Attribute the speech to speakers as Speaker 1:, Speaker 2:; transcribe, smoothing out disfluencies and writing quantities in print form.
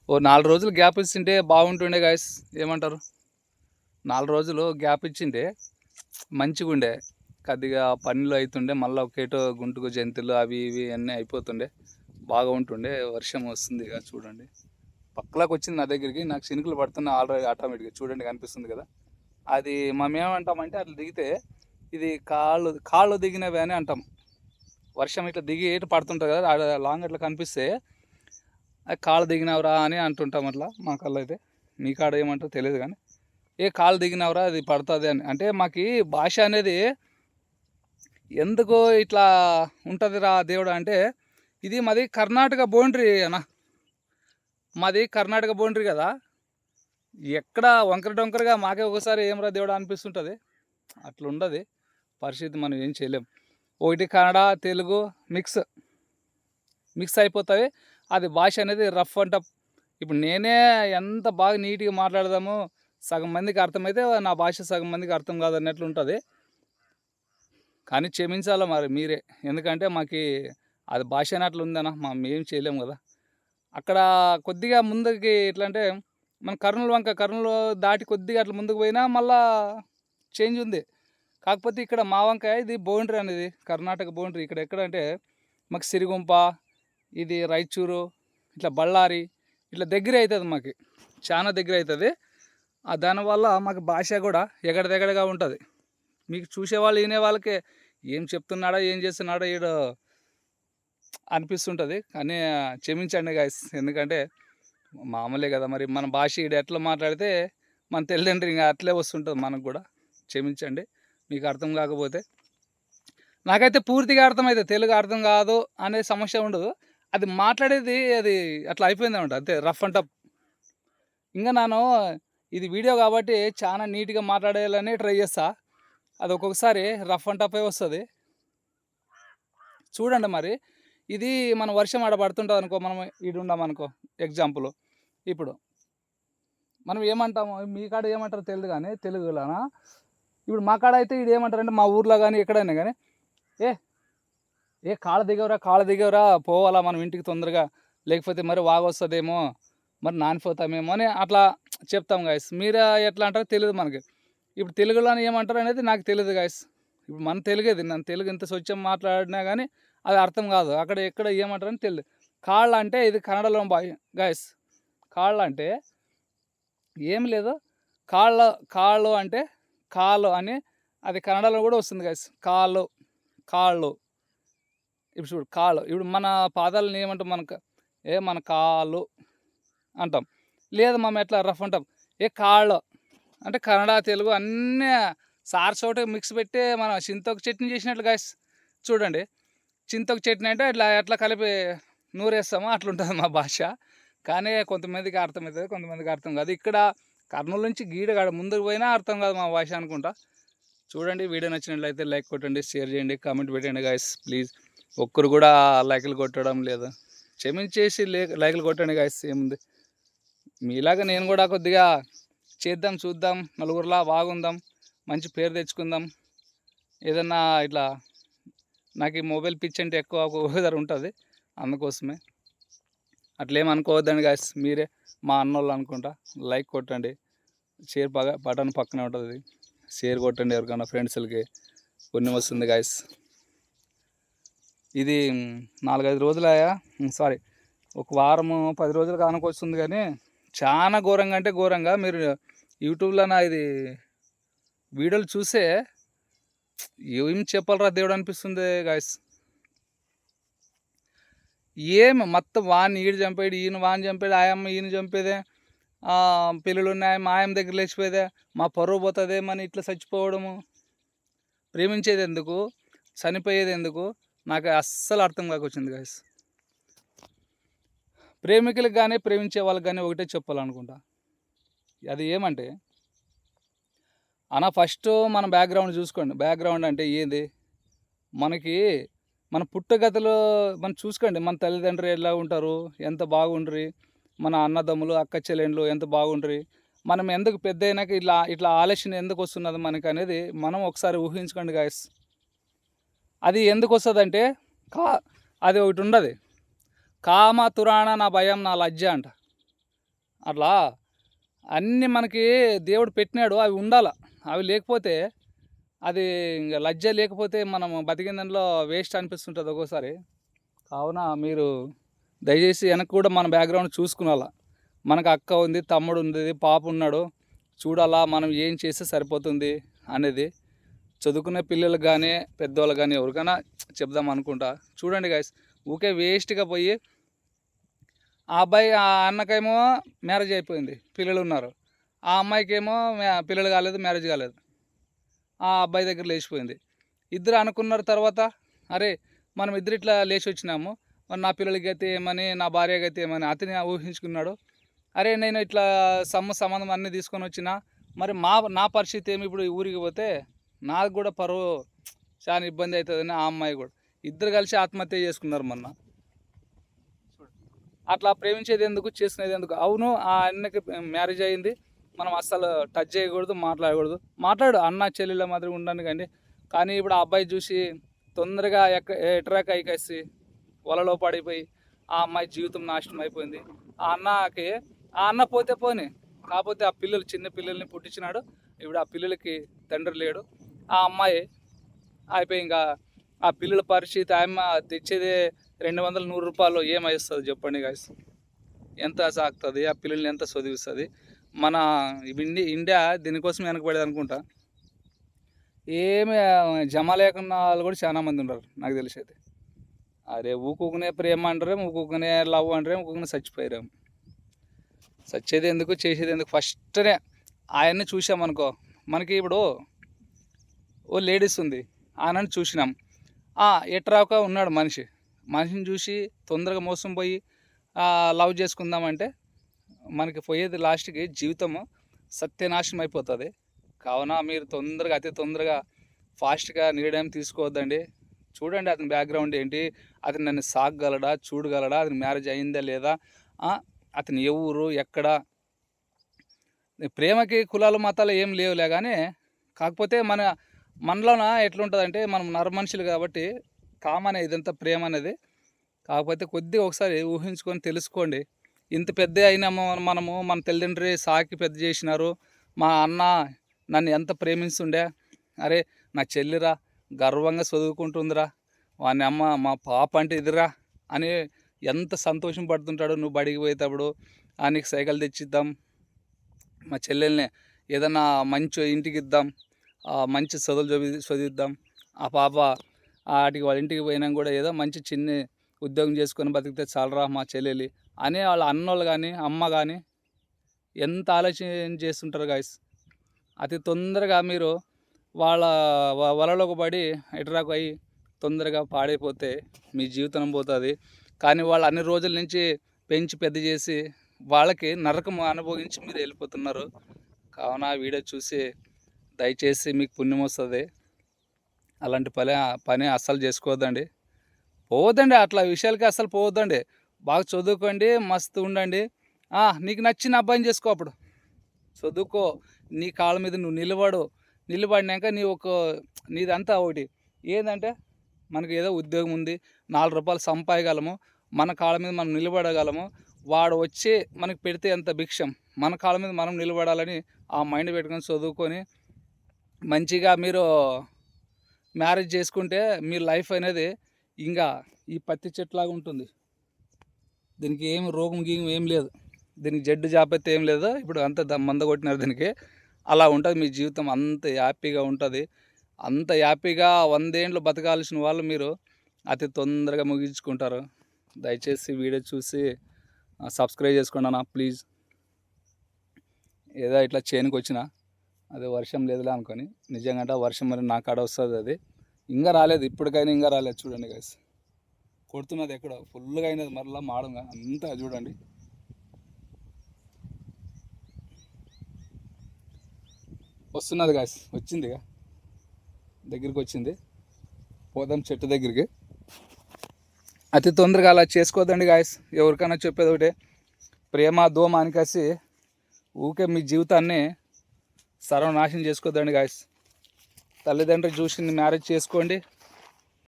Speaker 1: ఓ 4 రోజులు గ్యాప్ ఇచ్చింటే బాగుంటుండే గాయస్. ఏమంటారు? 4 రోజులు గ్యాప్ ఇచ్చింటే మంచిగుండే. కొద్దిగా పనులు అయితుండే, మళ్ళీ ఒకేటో గుంటుకు జంతువులు అవి ఇవి అన్నీ అయిపోతుండే, బాగా ఉంటుండే. వర్షం వస్తుంది ఇక చూడండి, పక్కలాకి వచ్చింది నా దగ్గరికి. నాకు చినుకులు పడుతున్న ఆల్రెడీ ఆటోమేటిక్గా చూడండి కనిపిస్తుంది కదా. అది మనం ఏమంటామంటే అట్లా దిగితే ఇది కాళ్ళు కాళ్ళు దిగినవి అని అంటాం. వర్షం ఇట్లా దిగి ఏటు పడుతుంటుంది కదా, లాంగ్ అట్లా కనిపిస్తే అది కాళ్ళు దిగినవరా అని అంటుంటాం. అట్లా మా కళ్ళు అయితే, మీ కాడ ఏమంటారో తెలియదు కానీ, ఏ కాళ్ళు దిగినవరా అది పడుతుంది అని. అంటే మాకు భాష అనేది ఎందుకు ఇట్లా ఉంటుంది రా దేవుడు అంటే, ఇది మాది కర్ణాటక బౌండరీ అన్న. మాది కర్ణాటక బౌండరీ కదా, ఎక్కడ వంకర డొంకరగా మాకే ఒకసారి ఏమరా దేవుడు అనిపిస్తుంటుంది. అట్లా ఉండదు పరిస్థితి, మనం ఏం చేయలేం. ఒకటి కన్నడ తెలుగు మిక్స్ అయిపోతుంది. అది భాష అనేది రఫ్ అండ్ టఫ్. ఇప్పుడు నేనే ఎంత బాగా నీట్గా మాట్లాడదాము, సగం మందికి అర్థమైతే నా భాష సగం మందికి అర్థం కాదు అన్నట్లు ఉంటుంది. కానీ క్షమించాలి మరి మీరే, ఎందుకంటే మాకు అది భాష అన్నట్లు ఉందన్న, మేము చేయలేము కదా. అక్కడ కొద్దిగా ముందుకి ఎట్లా అంటే, మన కర్నూలు దాటి కొద్దిగా అట్లా ముందుకు పోయినా మళ్ళా చేంజ్ ఉంది. కాకపోతే ఇక్కడ మా వంకాయ ఇది బౌండరీ అనేది, కర్ణాటక బౌండరీ. ఇక్కడ ఎక్కడ అంటే మాకు సిరిగుంప, ఇది రాయచూరు, ఇట్లా బళ్ళారి, ఇట్లా దగ్గర అవుతుంది మాకు, చాలా దగ్గర అవుతుంది. దానివల్ల మాకు భాష కూడా ఎగడదెగడగా ఉంటుంది. మీకు చూసేవాళ్ళు వినే వాళ్ళకే ఏం చెప్తున్నాడా ఏం చేస్తున్నాడా ఈడు అనిపిస్తుంటుంది. కానీ క్షమించండి గాయస్, ఎందుకంటే మామూలే కదా మరి. మన భాష ఈడు ఎట్లా మాట్లాడితే మన తల్లిదండ్రి ఇంకా అట్లే వస్తుంటుంది మనకు కూడా. క్షమించండి మీకు అర్థం కాకపోతే. నాకైతే పూర్తిగా అర్థమైతే, తెలుగు అర్థం కాదు అనే సమస్య ఉండదు. అది మాట్లాడేది అది అట్లా అయిపోయింది అనమాట, అంతే రఫ్ అండ్ టఫ్. ఇంకా నేను ఇది వీడియో కాబట్టి చాలా నీట్గా మాట్లాడేయాలని ట్రై చేస్తా. అది ఒక్కొక్కసారి రఫ్ అండ్ టఫే వస్తుంది. చూడండి మరి, ఇది మన వర్షం ఆడ పడుతుంటుంది అనుకో, మనం ఈడు ఉన్నామనుకో ఎగ్జాంపుల్. ఇప్పుడు మనం ఏమంటాము, మీ కాడ ఏమంటారో తెలియదు కానీ తెలుగులోనా. ఇప్పుడు మా కాడ అయితే ఇది ఏమంటారంటే, మా ఊర్లో కానీ ఎక్కడైనా కానీ, ఏ ఏ కాళ్ళ దిగవరా పోవాలా మనం ఇంటికి తొందరగా, లేకపోతే మరి వాగొస్తుందేమో, మరి నానిపోతామేమో అని అట్లా చెప్తాం గాయస్. మీరు ఎట్లా అంటారో తెలియదు మనకి. ఇప్పుడు తెలుగులో ఏమంటారు అనేది నాకు తెలియదు గాయస్. ఇప్పుడు మన తెలుగేది, నన్ను తెలుగు ఇంత స్వచ్ఛం మాట్లాడినా కానీ అది అర్థం కాదు. అక్కడ ఎక్కడ ఏమంటారని తెలియదు. కాళ్ళు అంటే ఇది కన్నడలో గాయస్. కాళ్ళు అంటే ఏం లేదు, కాళ్ళు అంటే కాళ్ళు అని అది కన్నడలో కూడా వస్తుంది గాయస్. కాళ్ళు ఇప్పుడు చూడు, కాళ్ళు. ఇప్పుడు మన పాదాలను ఏమంటాం, మన కాళ్ళు అంటాం. లేదు మనం ఎట్లా రఫ్ అంటాం, ఏ కాళ్ళు అంటే కన్నడ తెలుగు అన్నీ సార్సోటి మిక్స్ పెట్టి మనం చింతొక చట్నీ చేసినట్లు గాయస్. చూడండి, చింతొక చట్నీ అంటే ఇట్లా ఎట్లా కలిపి నూరేస్తామో అట్లుంటుంది మా భాష. కానీ కొంతమందికి అర్థమవుతుంది, కొంతమందికి అర్థం కాదు. ఇక్కడ కర్నూలు నుంచి గీడగాడ ముందుకు పోయినా అర్థం కాదు మా భాష అనుకుంటా. చూడండి, వీడియో నచ్చినట్లయితే లైక్ కొట్టండి, షేర్ చేయండి, కామెంట్ పెట్టండి గాయస్ ప్లీజ్. ఒక్కరు కూడా లైకులు కొట్టడం లేదు, క్షమించేసి లైకులు కొట్టండి గాయస్. ఏముంది, మీలాగా నేను కూడా కొద్దిగా చేద్దాం, చూద్దాం, నలుగురిలా బాగుందాం, మంచి పేరు తెచ్చుకుందాం. ఏదన్నా ఇట్లా నాకు ఈ మొబైల్ పిచ్ అంటే ఎక్కువ ఒకసారి ఉంటుంది, అందుకోసమే. అట్లేమనుకోవద్దండి గాయస్, మీరే మా అన్నోళ్ళు అనుకుంటా. లైక్ కొట్టండి, షేర్ బటన్ పక్కనే ఉంటుంది, షేర్ కొట్టండి ఎవరికైనా ఫ్రెండ్స్లకి. పుణ్యం వస్తుంది గాయస్. ఇది 4-5 రోజులయా, సారీ, ఒక వారము 10 రోజులు కానుకొస్తుంది. కానీ చాలా ఘోరంగా అంటే ఘోరంగా, మీరు యూట్యూబ్లో నా ఇది వీడియోలు చూసే ఏం చెప్పాలరా దేవుడు అనిపిస్తుంది గాయస్. ఏమి మొత్తం వాడిని ఈడు చంపాడు, ఈయన వాడిని చంపాడు, ఆయమ్మ ఈయన చంపేదే, పిల్లలు ఉన్నాయి మా ఆయన దగ్గర లేచిపోయేదే, మా పరువు పోతుంది మన ఇట్లా చచ్చిపోవడము. ప్రేమించేది ఎందుకు, చనిపోయేది ఎందుకు, నాకు అస్సలు అర్థం కాకొచ్చింది గాయస్. ప్రేమికులకు కానీ ప్రేమించే వాళ్ళకి కానీ ఒకటే చెప్పాలనుకుంటా. అది ఏమంటే అన్న, ఫస్ట్ మన బ్యాక్గ్రౌండ్ చూసుకోండి. బ్యాక్గ్రౌండ్ అంటే ఏంది, మనకి మన పుట్టగతులు మనం చూసుకోండి. మన తల్లిదండ్రులు ఎలా ఉంటారు, ఎంత బాగుండ్రి, మన అన్నదమ్ములు అక్క చెల్లెండ్లు ఎంత బాగుండ్రి, మనం ఎందుకు పెద్ద అయినాక ఇట్లా ఆలోచన ఎందుకు వస్తున్నది మనకు అనేది మనం ఒకసారి ఊహించుకోండి గాయస్. అది ఎందుకు వస్తుందంటే అది ఒకటి ఉండదు, కామ తురాణ నా భయం నా లజ్జ అంట. అట్లా అన్నీ మనకి దేవుడు పెట్టినాడు, అవి ఉండాల. అవి లేకపోతే అది ఇంకా లజ్జ లేకపోతే మనం బతికిన దాంట్లో వేస్ట్ అనిపిస్తుంటుంది ఒక్కోసారి. కావున మీరు దయచేసి వెనక్కి కూడా మన బ్యాక్గ్రౌండ్ చూసుకునాల. మనకు అక్క ఉంది, తమ్ముడు ఉంది, పాప ఉన్నాడు, చూడాలా మనం ఏం చేస్తే సరిపోతుంది అనేది చదువుకునే పిల్లలకు కానీ పెద్దవాళ్ళకి కానీ ఎవరికైనా చెప్దాం అనుకుంటా. చూడండి గైస్, ఊకే వేస్ట్గా పోయి ఆ అబ్బాయి ఆ అన్నకేమో మ్యారేజ్ అయిపోయింది, పిల్లలు ఉన్నారు. ఆ అమ్మాయికేమో పిల్లలు కాలేదు, మ్యారేజ్ కాలేదు. ఆ అబ్బాయి దగ్గర లేచిపోయింది. ఇద్దరు అనుకున్నారు తర్వాత, అరే మనం ఇద్దరు ఇట్లా లేచి వచ్చినాము, మరి నా పిల్లలకి అయితే ఏమని, నా భార్యకి అయితే ఏమని అతని ఊహించుకున్నాడు. అరే నేను ఇట్లా సంబంధం అన్నీ తీసుకొని వచ్చిన, మరి నా పరిస్థితి ఏమి ఇప్పుడు ఊరికి పోతే నాకు కూడా పరువు చాలా ఇబ్బంది అవుతుందని ఆ అమ్మాయి కూడా ఇద్దరు కలిసి ఆత్మహత్య చేసుకున్నారు మొన్న. అట్లా ప్రేమించేది ఎందుకు, చేసుకునేది ఎందుకు? అవును, ఆ అన్నకి మ్యారేజ్ అయ్యింది, మనం అస్సలు టచ్ చేయకూడదు, మాట్లాడు అన్న చెల్లెళ్ళ మాదిరి ఉండండి. కానీ ఇప్పుడు ఆ అబ్బాయి చూసి తొందరగా ఎట్రాక్ అయికేసి వలలో పడిపోయి ఆ అమ్మాయి జీవితం నాశనం అయిపోయింది. ఆ అన్న పోతే పోని, కాకపోతే ఆ పిల్లలు చిన్న పిల్లల్ని పుట్టించినాడు. ఇప్పుడు ఆ పిల్లలకి తండ్రి లేడు. ఆ అమ్మాయి అయిపోయి ఇంకా ఆ పిల్లల పరిస్థితి, ఆమె తెచ్చేదే 200-100 రూపాయలు ఏమైస్తుంది చెప్పండి గాయస్? ఎంత సాగుతుంది? ఆ పిల్లల్ని ఎంత చదివిస్తుంది? మన ఇండియా దీనికోసం వెనకబడేది అనుకుంటా. ఏమి జమ లేకున్న వాళ్ళు కూడా చాలా మంది ఉన్నారు నాకు తెలిసి అయితే. అరే ఊకునే ప్రేమ అంటారేమో, ఊకునే లవ్ అంటారేమో, ఊకునే చచ్చిపోయారేమో. చచ్చేది ఎందుకు, చేసేది ఎందుకు? ఫస్ట్నే ఆయన్ని చూసామనుకో, మనకి ఇప్పుడు ఓ లేడీస్ ఉంది, ఆయనని చూసినాం, ఎట్రాక ఉన్నాడు మనిషిని చూసి తొందరగా మోసం పోయి లవ్ చేసుకుందామంటే మనకి పోయేది లాస్ట్కి జీవితము సత్యనాశనం అయిపోతుంది. కావున మీరు అతి తొందరగా ఫాస్ట్గా నిర్ణయం తీసుకోవద్దండి. చూడండి అతని బ్యాక్గ్రౌండ్ ఏంటి, అతను నన్ను సాగగలడా, చూడగలడా, అతని మ్యారేజ్ అయిందా లేదా, అతని ఏ ఊరు ఎక్కడ. ప్రేమకి కులాలు మతాలు ఏం లేవులే, కానీ కాకపోతే మనలోన ఎట్లుంటుందంటే మనం నరమనుషులు కాబట్టి కామన్ ఇదంతా ప్రేమ అనేది. కాకపోతే కొద్దిగా ఒకసారి ఊహించుకొని తెలుసుకోండి. ఇంత పెద్ద అయినాము మనము, మన తల్లిదండ్రి సాకి పెద్ద చేసినారు, మా అన్న నన్ను ఎంత ప్రేమిస్తుండే, అరే నా చెల్లిరా గర్వంగా చదువుకుంటుందిరా, వాని అమ్మ మా పాప అంటే ఇదిరా అని ఎంత సంతోషం పడుతుంటాడు. నువ్వు బడికి పోయేటప్పుడు నీకు సైకిల్ తెచ్చిద్దాం, మా చెల్లెల్ని ఏదన్నా మంచి ఇంటికి ఇద్దాం, మంచి చదివిద్దాం, ఆ పాప వాటికి వాళ్ళ ఇంటికి పోయినా కూడా ఏదో మంచి చిన్న ఉద్యోగం చేసుకొని బతికితే చాలరా మా చెల్లెలి అనే వాళ్ళ అన్నోళ్ళు కానీ అమ్మ కానీ ఎంత ఆలోచన చేస్తుంటారు గాయస్. అతి తొందరగా మీరు వాళ్ళ వలలోకి పడి ఎటరాకు అయ్యి తొందరగా పాడైపోతే మీ జీవితం పోతుంది. కానీ వాళ్ళు అన్ని రోజుల నుంచి పెంచి పెద్ద చేసి వాళ్ళకి నరకం అనుభవించి మీరు వెళ్ళిపోతున్నారు. కావున వీడియో చూసి దయచేసి మీకు పుణ్యం వస్తుంది. అలాంటి పని అస్సలు చేసుకోవద్దండి, పోవద్దండి, అట్లా విషయాలకి అస్సలు పోవద్దండి. బాగా చదువుకోండి, మస్తు ఉండండి. నీకు నచ్చిన అబ్బాయిని చేసుకో, అప్పుడు చదువుకో, నీ కాళ్ళ మీద నువ్వు నిలబడినాక నీదంతా ఒకటి ఏంటంటే మనకి ఏదో ఉద్యోగం ఉంది, 4 రూపాయలు సంపాదగలము, మన కాళ్ళ మీద మనం నిలబడగలము, వాడు వచ్చి మనకి పెడితే ఎంత భిక్షం, మన కాళ్ళ మీద మనం నిలబడాలని ఆ మైండ్ పెట్టుకొని చదువుకొని మంచిగా మీరు మ్యారేజ్ చేసుకుంటే మీ లైఫ్ అనేది ఇంకా ఈ పత్తి చెట్లాగా ఉంటుంది. దీనికి ఏమి రోగం గీగం ఏం లేదు, దీనికి జడ్డు జాపత్తి ఏం లేదు. ఇప్పుడు అంత మంద కొట్టినారు దీనికి, అలా ఉంటుంది మీ జీవితం, అంత హ్యాపీగా ఉంటుంది. అంత హ్యాపీగా 100 ఏళ్ళు బతకాల్సిన వాళ్ళు మీరు అతి తొందరగా ముగించుకుంటారు. దయచేసి వీడియో చూసి సబ్స్క్రైబ్ చేసుకోండి అన్న ప్లీజ్. ఏదో ఇట్లా చేనుకు వచ్చిన, అదే వర్షం లేదులే అనుకొని, నిజంగా వర్షం మరి నా కాడ వస్తుంది, అది ఇంకా రాలేదు, ఇప్పటికైనా ఇంకా రాలేదు. చూడండి గైస్, కొడుతున్నది ఎక్కడ ఫుల్గా అయినది మరలా మాడంగా అంతా చూడండి. వస్తున్నది గాయస్, వచ్చిందిగా, దగ్గరికి వచ్చింది, పోదాం చెట్టు దగ్గరికి. అతి తొందరగా అలా చేసుకోవద్దండి గాయస్. ఎవరికైనా చెప్పేది ఒకటే, ప్రేమ దోమ అని కాసి ఊకే మీ జీవితాన్ని సర్వనాశనం చేసుకోవద్దండి గాయస్. తల్లిదండ్రులు చూసి మ్యారేజ్ చేసుకోండి,